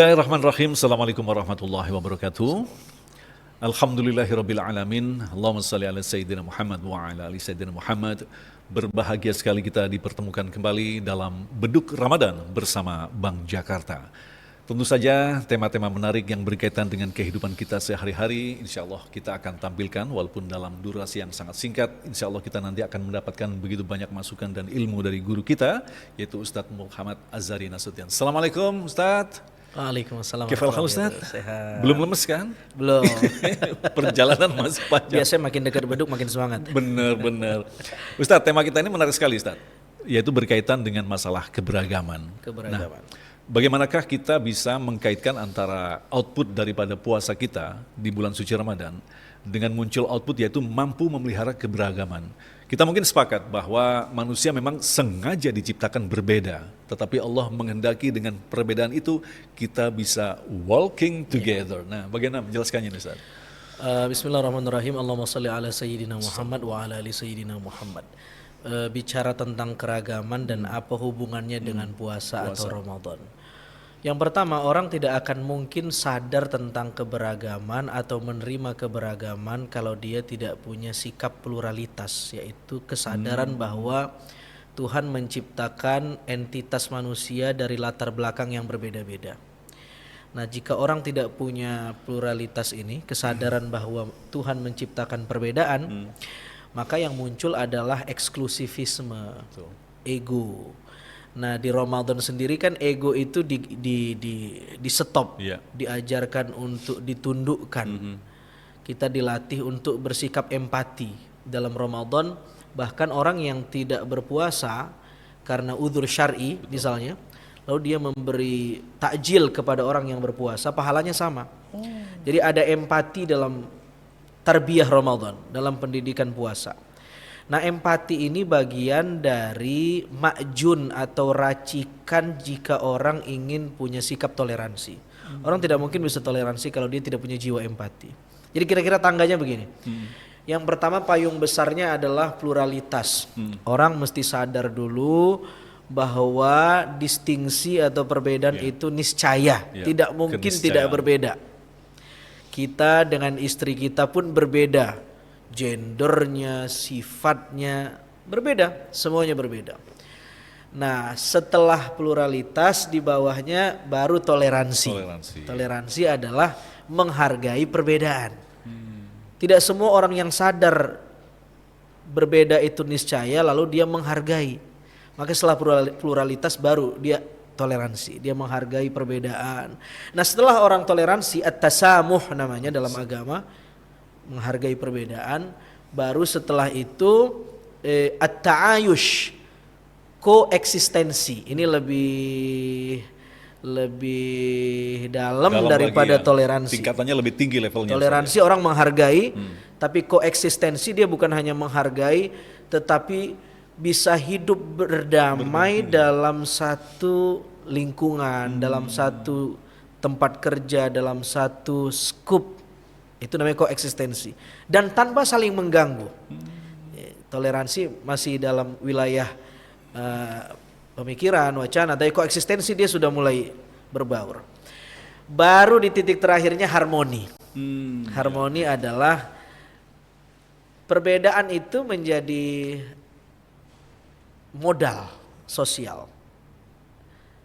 Bismillahirrahmanirrahim. Assalamualaikum warahmatullahi wabarakatuh. Alhamdulillahirabbil alamin. Allahumma shalli ala sayyidina Muhammad wa ala ali sayyidina Muhammad. Berbahagia sekali kita dipertemukan kembali dalam Beduk Ramadan bersama Bank Jakarta. Tentu saja tema-tema menarik yang berkaitan dengan kehidupan kita sehari-hari, insya Allah kita akan tampilkan walaupun dalam durasi yang sangat singkat. Insya Allah kita nanti akan mendapatkan begitu banyak masukan dan ilmu dari guru kita, yaitu Ustadz Muhammad Azhari Nasution. Assalamualaikum Ustadz. Waalaikumsalam. Kefal Ustadz? Sehat. Belum lemes kan? Belum. Perjalanan masih panjang. Biasanya makin dekat beduk makin semangat. Benar. Ustadz, tema kita ini menarik sekali Ustadz, yaitu berkaitan dengan masalah keberagaman. Keberagaman. Nah, bagaimanakah kita bisa mengkaitkan antara output daripada puasa kita di bulan suci Ramadan dengan muncul output yaitu mampu memelihara keberagaman. Kita mungkin sepakat bahwa manusia memang sengaja diciptakan berbeda, tetapi Allah menghendaki dengan perbedaan itu kita bisa walking together. Nah, bagaimana menjelaskannya Ustaz? Bismillahirrahmanirrahim. Allahumma salli ala sayyidina Muhammad wa ala ali sayyidina Muhammad. Bicara tentang keragaman dan apa hubungannya dengan puasa atau Ramadan. Yang pertama, orang tidak akan mungkin sadar tentang keberagaman atau menerima keberagaman kalau dia tidak punya sikap pluralitas, yaitu kesadaran bahwa Tuhan menciptakan entitas manusia dari latar belakang yang berbeda-beda. Nah, jika orang tidak punya pluralitas ini, kesadaran bahwa Tuhan menciptakan perbedaan, maka yang muncul adalah eksklusivisme, ego. Nah, di Ramadan sendiri kan ego itu di stop, diajarkan untuk ditundukkan. Kita dilatih untuk bersikap empati dalam Ramadan. Bahkan orang yang tidak berpuasa karena udzur syar'i misalnya, lalu dia memberi takjil kepada orang yang berpuasa, pahalanya sama. Jadi ada empati dalam tarbiyah Ramadan, dalam pendidikan puasa. Nah, empati ini bagian dari makjun atau racikan jika orang ingin punya sikap toleransi. Orang tidak mungkin bisa toleransi kalau dia tidak punya jiwa empati. Jadi kira-kira tangganya begini. Yang pertama, payung besarnya adalah pluralitas. Orang mesti sadar dulu bahwa distingsi atau perbedaan itu niscaya, tidak mungkin tidak berbeda. Kita dengan istri kita pun berbeda. Gendernya, sifatnya berbeda, semuanya berbeda. Nah, setelah pluralitas di bawahnya baru toleransi. Toleransi adalah menghargai perbedaan. Tidak semua orang yang sadar berbeda itu niscaya lalu dia menghargai. Maka setelah pluralitas baru dia toleransi, dia menghargai perbedaan. Nah, setelah orang toleransi, at-tasamuh namanya dalam agama, menghargai perbedaan, baru setelah itu at-ta'ayush, koeksistensi. Ini lebih dalam daripada toleransi. Tingkatannya lebih tinggi levelnya. Toleransi orang menghargai, tapi koeksistensi dia bukan hanya menghargai, tetapi bisa hidup berdamai dalam satu lingkungan, dalam satu tempat kerja, dalam satu skup. Itu namanya koeksistensi. Dan tanpa saling mengganggu. Toleransi masih dalam wilayah pemikiran, wacana, tapi koeksistensi dia sudah mulai berbaur. Baru di titik terakhirnya harmoni. Harmoni adalah perbedaan itu menjadi modal sosial.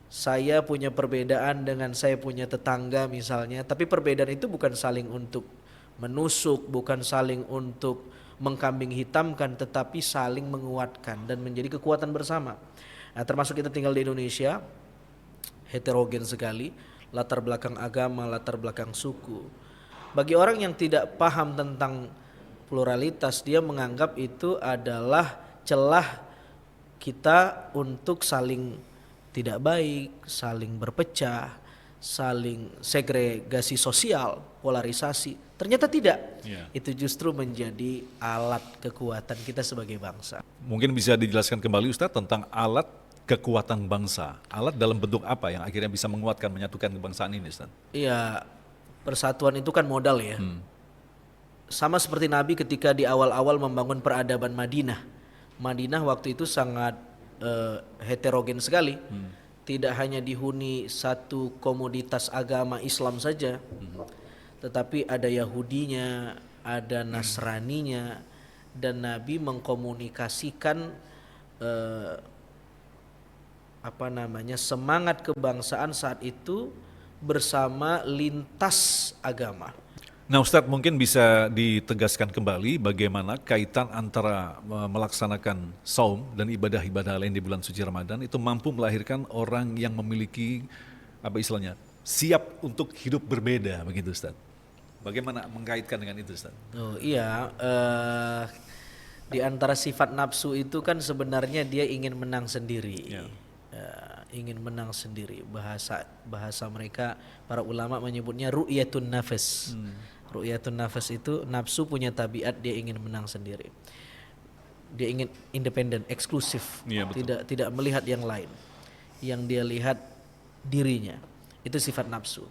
Saya punya perbedaan dengan saya punya tetangga misalnya, tapi perbedaan itu bukan saling untuk menusuk, bukan saling untuk mengkambing hitamkan, tetapi saling menguatkan dan menjadi kekuatan bersama. Nah, termasuk kita tinggal di Indonesia, heterogen sekali, latar belakang agama, latar belakang suku. Bagi orang yang tidak paham tentang pluralitas, dia menganggap itu adalah celah kita untuk saling tidak baik, saling berpecah, saling segregasi sosial, polarisasi. Ternyata tidak. Itu justru menjadi alat kekuatan kita sebagai bangsa. Mungkin bisa dijelaskan kembali Ustadz tentang alat kekuatan bangsa. Alat dalam bentuk apa yang akhirnya bisa menguatkan, menyatukan kebangsaan ini Ustadz? Iya, persatuan itu kan modal ya. Sama seperti Nabi ketika di awal-awal membangun peradaban Madinah. Madinah waktu itu sangat heterogen sekali. tidak hanya dihuni satu komoditas agama Islam saja, tetapi ada Yahudinya, ada Nasraninya, dan Nabi mengkomunikasikan semangat kebangsaan saat itu bersama lintas agama. Nah Ustadz, mungkin bisa ditegaskan kembali bagaimana kaitan antara melaksanakan saum dan ibadah-ibadah lain di bulan suci Ramadan itu mampu melahirkan orang yang memiliki siap untuk hidup berbeda begitu Ustadz. Bagaimana mengkaitkan dengan itu Ustadz? Oh iya, di antara sifat nafsu itu kan sebenarnya dia ingin menang sendiri. Ya. Ingin menang sendiri. Bahasa mereka para ulama menyebutnya ru'yatun nafas. Ru'yatun nafas itu nafsu punya tabiat dia ingin menang sendiri. Dia ingin independen, eksklusif, Ya, tidak melihat yang lain. Yang dia lihat dirinya. Itu sifat nafsu.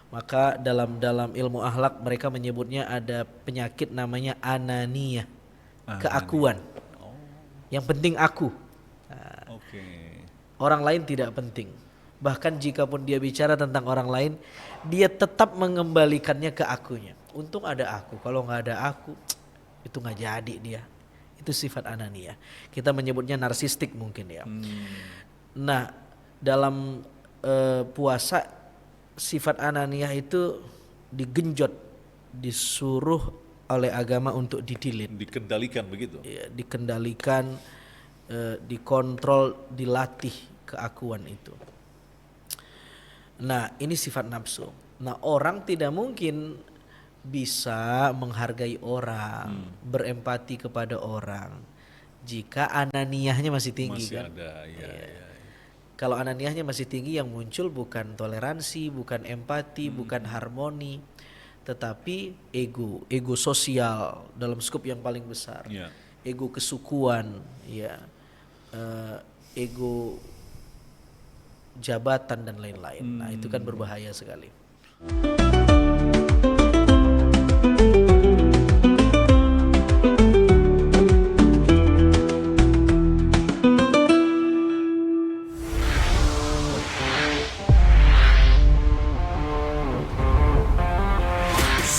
Maka dalam ilmu akhlak mereka menyebutnya ada penyakit namanya ananiyah, keakuan. Yang penting aku. Orang lain tidak penting. Bahkan jika pun dia bicara tentang orang lain, dia tetap mengembalikannya ke akunya. Untung ada aku, kalau nggak ada aku, itu nggak jadi dia. Itu sifat ananiyah. Kita menyebutnya narsistik mungkin ya. Nah, dalam puasa sifat ananiyah itu digenjot, disuruh oleh agama untuk didilit. Dikendalikan begitu? Ya, dikendalikan, dikontrol, dilatih keakuan itu. Nah, ini sifat nafsu. Nah, orang tidak mungkin bisa menghargai orang, berempati kepada orang jika ananiyahnya masih tinggi. Masih kan? ada, ya. Kalau ananiyahnya masih tinggi, yang muncul bukan toleransi, bukan empati, bukan harmoni, tetapi ego sosial dalam skop yang paling besar, ego kesukuan, ya, ego jabatan dan lain-lain. Nah, itu kan berbahaya sekali.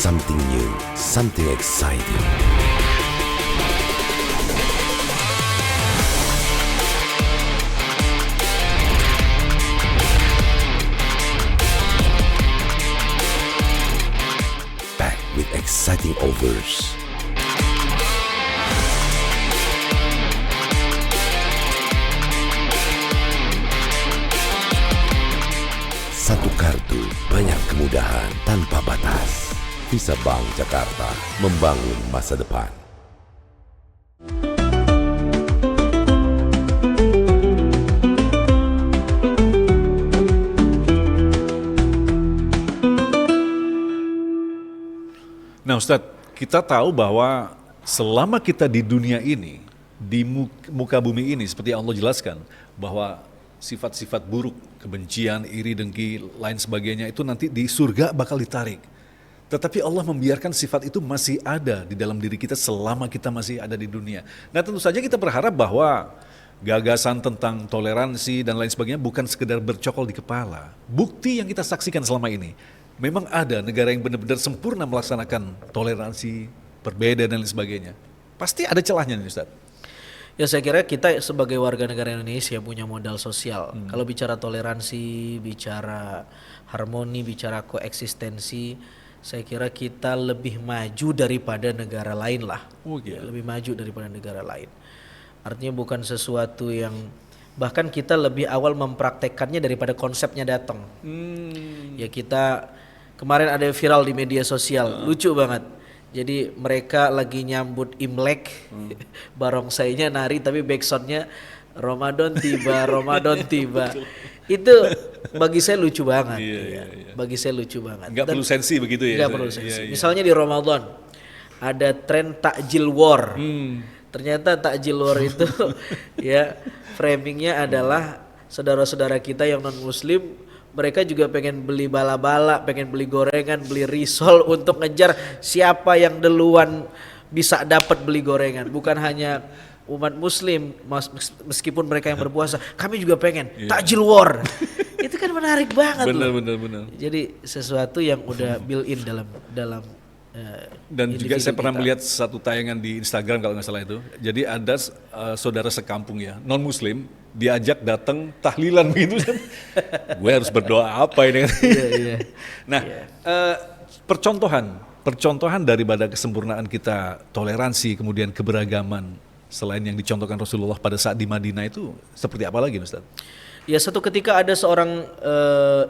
Something new, something exciting. Back with exciting offers. Satu kartu, banyak kemudahan tanpa batas. Visa Bank Jakarta, membangun masa depan. Nah Ustadz, kita tahu bahwa selama kita di dunia ini, di muka bumi ini, seperti yang Allah jelaskan, bahwa sifat-sifat buruk, kebencian, iri, dengki, lain sebagainya itu nanti di surga bakal ditarik. Tetapi Allah membiarkan sifat itu masih ada di dalam diri kita selama kita masih ada di dunia. Nah tentu saja kita berharap bahwa gagasan tentang toleransi dan lain sebagainya bukan sekedar bercokol di kepala. Bukti yang kita saksikan selama ini, memang ada negara yang benar-benar sempurna melaksanakan toleransi, berbeda dan lain sebagainya. Pasti ada celahnya nih Ustaz. Ya saya kira kita sebagai warga negara Indonesia punya modal sosial. Kalau bicara toleransi, bicara harmoni, bicara koeksistensi, saya kira kita lebih maju daripada negara lain lah. Ya, lebih maju daripada negara lain. Artinya bukan sesuatu yang, bahkan kita lebih awal mempraktekkannya daripada konsepnya datang. Ya kita, kemarin ada viral di media sosial, lucu banget. Jadi mereka lagi nyambut Imlek, barongsainya nari tapi backsoundnya Ramadan tiba, Ramadan tiba. Itu bagi saya lucu banget. Iya. Bagi saya lucu banget. Nggak perlu sensi begitu ya? Nggak perlu sensi. Misalnya di Ramadan ada tren takjil war. Ternyata takjil war itu ya framingnya adalah saudara-saudara kita yang non muslim, mereka juga pengen beli bala-bala, pengen beli gorengan, beli risol untuk ngejar siapa yang duluan bisa dapat beli gorengan. Bukan hanya umat muslim meskipun mereka yang berpuasa, kami juga pengen takjil war. Itu kan menarik banget loh. Benar. Jadi sesuatu yang udah built in dalam Dan juga individu saya pernah kita. melihat satu tayangan di Instagram kalau nggak salah itu. Jadi ada saudara sekampung ya, non muslim, diajak datang tahlilan begitu kan. Gue harus berdoa apa ini? Iya. Nah, percontohan daripada kesempurnaan kita, toleransi, kemudian keberagaman, selain yang dicontohkan Rasulullah pada saat di Madinah itu seperti apa lagi, Ustaz? Ya, satu ketika ada seorang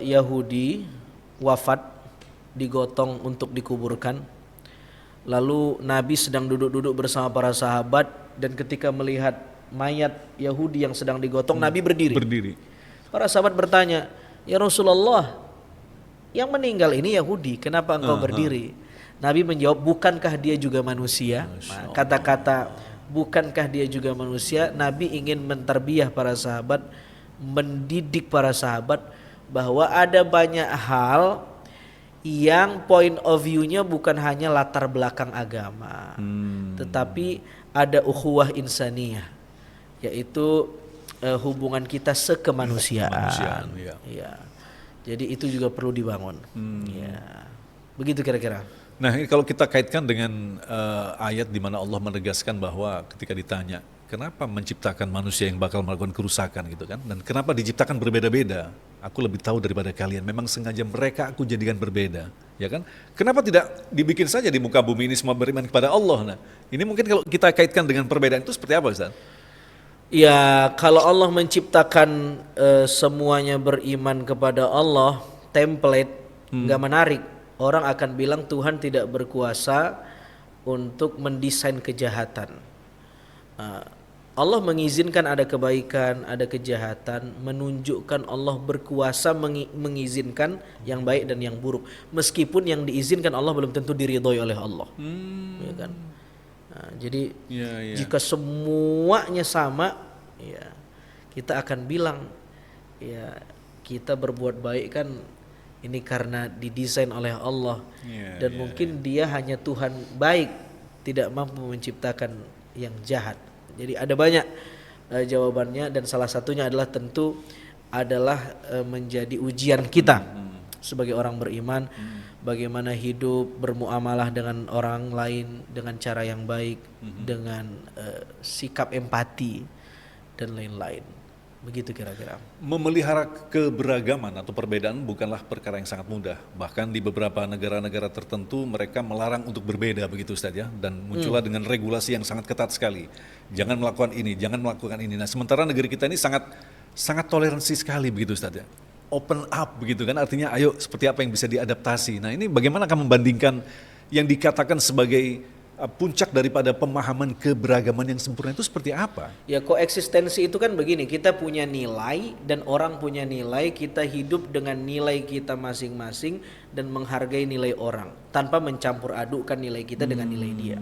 Yahudi wafat, digotong untuk dikuburkan. Lalu Nabi sedang duduk-duduk bersama para sahabat, dan ketika melihat mayat Yahudi yang sedang digotong, Nabi berdiri. Para sahabat bertanya, "Ya Rasulullah, yang meninggal ini Yahudi, kenapa engkau berdiri?" Nabi menjawab, "Bukankah dia juga manusia?" Nah, kata-kata bukankah dia juga manusia, Nabi ingin mentarbiyah para sahabat, mendidik para sahabat bahwa ada banyak hal yang point of view-nya bukan hanya latar belakang agama, tetapi ada ukhuwah insaniyah, yaitu hubungan kita sekemanusiaan. Ya. Jadi itu juga perlu dibangun. Ya. Begitu kira-kira. Nah, ini kalau kita kaitkan dengan ayat di mana Allah menegaskan bahwa ketika ditanya, kenapa menciptakan manusia yang bakal melakukan kerusakan gitu kan? Dan kenapa diciptakan berbeda-beda? Aku lebih tahu daripada kalian. Memang sengaja mereka aku jadikan berbeda, ya kan? Kenapa tidak dibikin saja di muka bumi ini semua beriman kepada Allah? Nah, ini mungkin kalau kita kaitkan dengan perbedaan itu seperti apa, Ustaz? Ya, kalau Allah menciptakan semuanya beriman kepada Allah, template nggak menarik. Orang akan bilang Tuhan tidak berkuasa untuk mendesain kejahatan. Allah mengizinkan ada kebaikan, ada kejahatan, menunjukkan Allah berkuasa mengizinkan yang baik dan yang buruk. Meskipun yang diizinkan Allah belum tentu diridhoi oleh Allah, ya kan? Nah, jadi jika semuanya sama, ya kita akan bilang, ya kita berbuat baik kan ini karena didesain oleh Allah, dan mungkin Dia hanya Tuhan baik, tidak mampu menciptakan yang jahat. Jadi ada banyak jawabannya, dan salah satunya adalah tentu adalah menjadi ujian kita sebagai orang beriman, bagaimana hidup bermuamalah dengan orang lain dengan cara yang baik, dengan sikap empati dan lain-lain. Begitu kira-kira. Memelihara keberagaman atau perbedaan bukanlah perkara yang sangat mudah. Bahkan di beberapa negara-negara tertentu mereka melarang untuk berbeda begitu, Ustaz ya. Dan muncullah dengan regulasi yang sangat ketat sekali. Jangan melakukan ini, jangan melakukan ini. Nah, sementara negeri kita ini sangat toleransi sekali begitu, Ustaz ya. Open up begitu kan, artinya ayo seperti apa yang bisa diadaptasi. Nah, ini bagaimana kamu membandingkan yang dikatakan sebagai puncak daripada pemahaman keberagaman yang sempurna itu seperti apa? Ya, koeksistensi itu kan begini, kita punya nilai dan orang punya nilai, kita hidup dengan nilai kita masing-masing dan menghargai nilai orang tanpa mencampur adukkan nilai kita dengan nilai dia.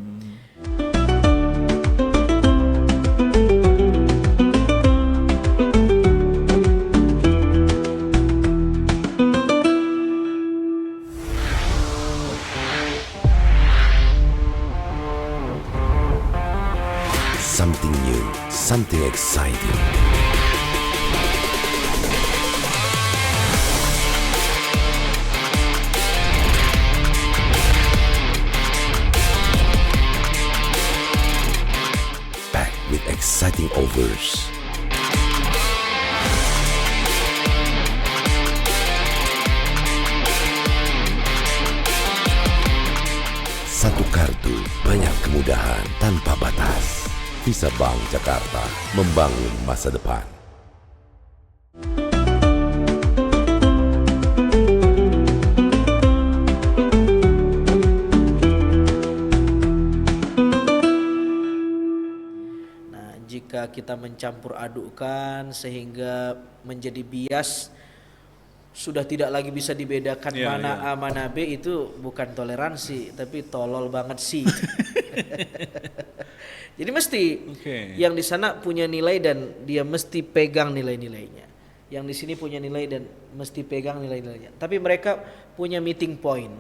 Something new, something exciting. Packed with exciting offers. Satu kartu, banyak kemudahan tanpa batas. Visa Bank Jakarta, membangun masa depan. Nah, jika kita mencampur adukkan sehingga menjadi bias, sudah tidak lagi bisa dibedakan mana A mana B, itu bukan toleransi tapi tolol banget sih. Jadi mesti yang di sana punya nilai dan dia mesti pegang nilai-nilainya. Yang di sini punya nilai dan mesti pegang nilai-nilainya. Tapi mereka punya meeting point.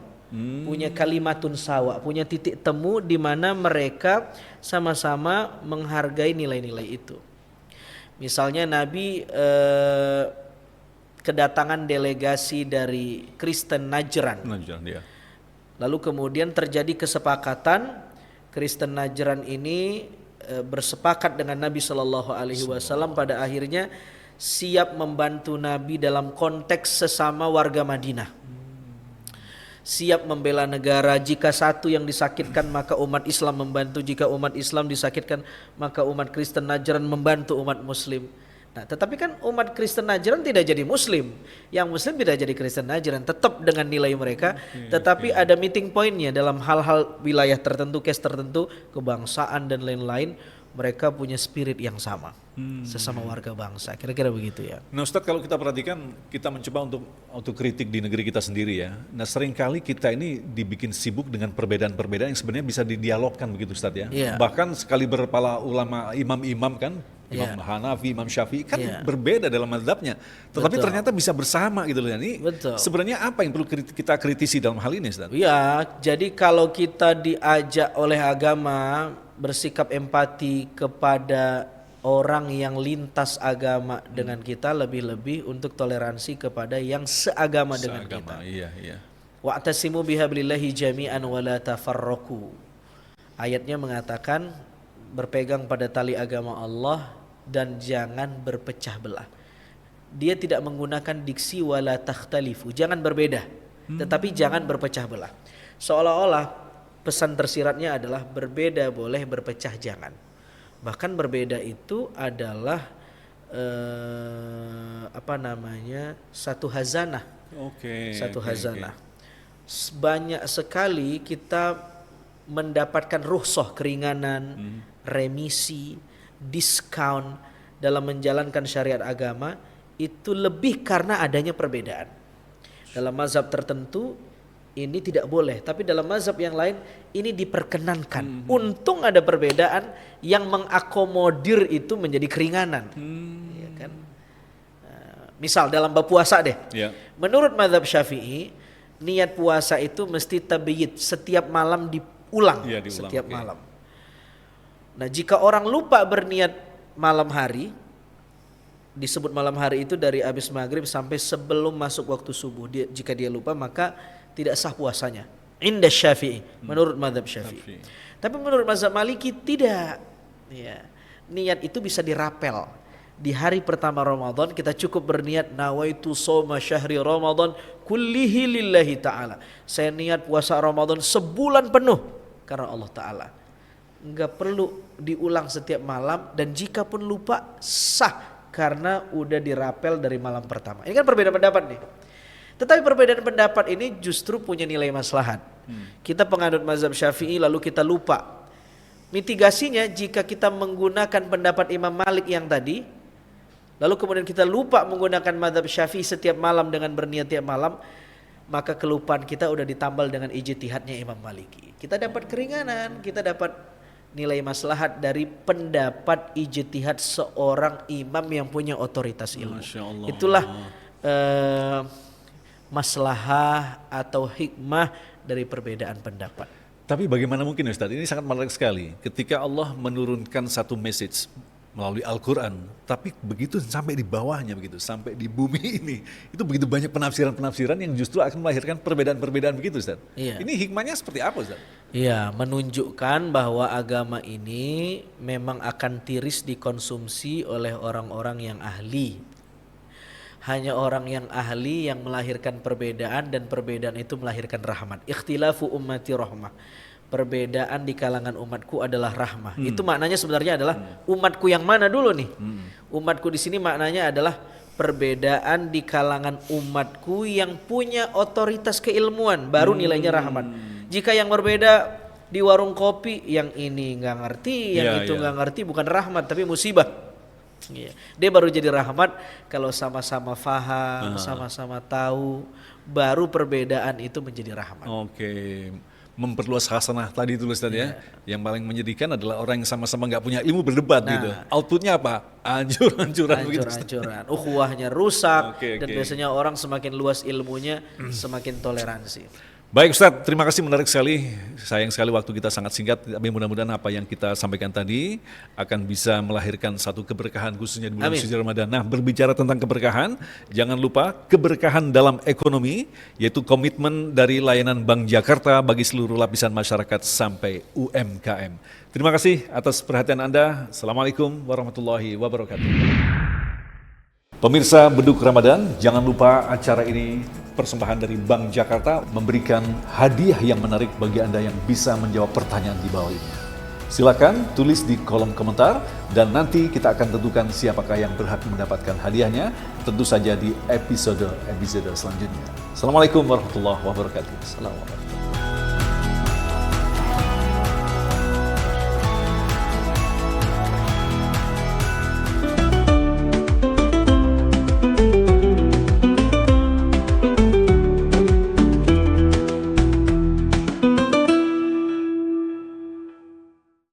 punya kalimatun sawa, punya titik temu di mana mereka sama-sama menghargai nilai-nilai itu. Misalnya Nabi kedatangan delegasi dari Kristen Najran. Ya. Lalu kemudian terjadi kesepakatan Kristen Najran ini bersepakat dengan Nabi Shallallahu Alaihi Wasallam pada akhirnya siap membantu Nabi dalam konteks sesama warga Madinah. Siap membela negara, jika satu yang disakitkan maka umat Islam membantu, jika umat Islam disakitkan maka umat Kristen Najran membantu umat Muslim. Nah, tetapi kan umat Kristen Najran tidak jadi Muslim, yang Muslim tidak jadi Kristen Najran, tetap dengan nilai mereka, tetapi ada meeting pointnya dalam hal-hal wilayah tertentu, case tertentu, kebangsaan dan lain-lain. Mereka punya spirit yang sama, sesama warga bangsa, kira-kira begitu ya. Nah Ustadz, kalau kita perhatikan, kita mencoba untuk kritik di negeri kita sendiri ya. Nah seringkali kita ini dibikin sibuk dengan perbedaan-perbedaan yang sebenarnya bisa didialogkan begitu Ustadz ya. Yeah. Bahkan sekali berpala ulama imam-imam kan, Imam Hanafi, Imam Syafi'i kan berbeda dalam mazhabnya, tetapi ternyata bisa bersama gitu loh. Ini sebenarnya apa yang perlu kita kritisi dalam hal ini Ustadz? Ya, jadi kalau kita diajak oleh agama bersikap empati kepada orang yang lintas agama dengan kita, lebih-lebih untuk toleransi kepada yang seagama dengan kita. Iya. Wa'tasimu bihablillahi jami'an wa la tafarraqu. Ayatnya mengatakan berpegang pada tali agama Allah dan jangan berpecah belah. Dia tidak menggunakan diksi wala takhtalifu, jangan berbeda, tetapi jangan berpecah belah. Seolah-olah pesan tersiratnya adalah berbeda boleh, berpecah jangan. Bahkan berbeda itu adalah satu hazanah. Satu hazanah. Banyak sekali kita mendapatkan rukhsah, keringanan, remisi, diskon dalam menjalankan syariat agama itu lebih karena adanya perbedaan. Dalam mazhab tertentu ini tidak boleh, tapi dalam mazhab yang lain ini diperkenankan. Untung ada perbedaan yang mengakomodir itu menjadi keringanan. Ya kan? Misal dalam bab puasa deh. Menurut mazhab Syafi'i, niat puasa itu mesti tabyid, setiap malam diulang, setiap malam. Nah, jika orang lupa berniat malam hari, disebut malam hari itu dari habis maghrib sampai sebelum masuk waktu subuh. Jika dia lupa maka tidak sah puasanya. Inda Syafi'i, menurut mazhab Syafi'i. Tapi menurut mazhab Maliki tidak. Ya. Niat itu bisa dirapel. Di hari pertama Ramadan kita cukup berniat nawaitu shauma syahri Ramadan kullihi lillahi ta'ala. Saya niat puasa Ramadan sebulan penuh karena Allah Ta'ala. Enggak perlu diulang setiap malam, dan jika pun lupa sah karena udah dirapel dari malam pertama. Ini kan perbedaan pendapat nih. Tetapi perbedaan pendapat ini justru punya nilai maslahat. Kita penganut mazhab Syafi'i lalu kita lupa. Mitigasinya jika kita menggunakan pendapat Imam Malik yang tadi, lalu kemudian kita lupa menggunakan mazhab Syafi'i setiap malam dengan berniat tiap malam, maka kelupaan kita udah ditambal dengan ijtihadnya Imam Maliki. Kita dapat keringanan, kita dapat nilai maslahat dari pendapat ijtihad seorang imam yang punya otoritas ilmu. Itulah maslahah atau hikmah dari perbedaan pendapat. Tapi bagaimana mungkin Ustaz, ini sangat menarik sekali ketika Allah menurunkan satu message melalui Al-Quran, tapi begitu sampai di bawahnya, begitu sampai di bumi ini, itu begitu banyak penafsiran-penafsiran yang justru akan melahirkan perbedaan-perbedaan begitu Ustaz. Iya. Ini hikmahnya seperti apa Ustaz? Iya, menunjukkan bahwa agama ini memang akan tiris dikonsumsi oleh orang-orang yang ahli. Hanya orang yang ahli yang melahirkan perbedaan, dan perbedaan itu melahirkan rahmat. Ikhtilafu ummati rahmah. Perbedaan di kalangan umatku adalah rahmah. Itu maknanya sebenarnya adalah umatku yang mana dulu nih? Umatku di sini maknanya adalah perbedaan di kalangan umatku yang punya otoritas keilmuan, baru nilainya rahmat. Jika yang berbeda di warung kopi, yang ini nggak ngerti, yang itu nggak ngerti, bukan rahmat tapi musibah. Dia baru jadi rahmat kalau sama-sama faham, sama-sama tahu, baru perbedaan itu menjadi rahmat. Memperluas hasanah tadi itu Ustaz ya. Yang paling menyedihkan adalah orang yang sama-sama nggak punya ilmu berdebat gitu. Outputnya apa? Hancur-hancuran begitu. Hancur-hancuran. Ukhuwahnya rusak, dan biasanya orang semakin luas ilmunya semakin toleransi. Baik Ustadz, terima kasih, menarik sekali. Sayang sekali waktu kita sangat singkat, tapi mudah-mudahan apa yang kita sampaikan tadi akan bisa melahirkan satu keberkahan khususnya di bulan Amin. suci Ramadan. Nah, berbicara tentang keberkahan, jangan lupa keberkahan dalam ekonomi, yaitu komitmen dari layanan Bank Jakarta bagi seluruh lapisan masyarakat sampai UMKM. Terima kasih atas perhatian Anda. Assalamualaikum warahmatullahi wabarakatuh. Pemirsa Beduk Ramadan, jangan lupa acara ini persembahan dari Bank Jakarta memberikan hadiah yang menarik bagi Anda yang bisa menjawab pertanyaan di bawah ini. Silakan tulis di kolom komentar dan nanti kita akan tentukan siapakah yang berhak mendapatkan hadiahnya, tentu saja di episode selanjutnya. Assalamualaikum warahmatullahi wabarakatuh. Assalamualaikum.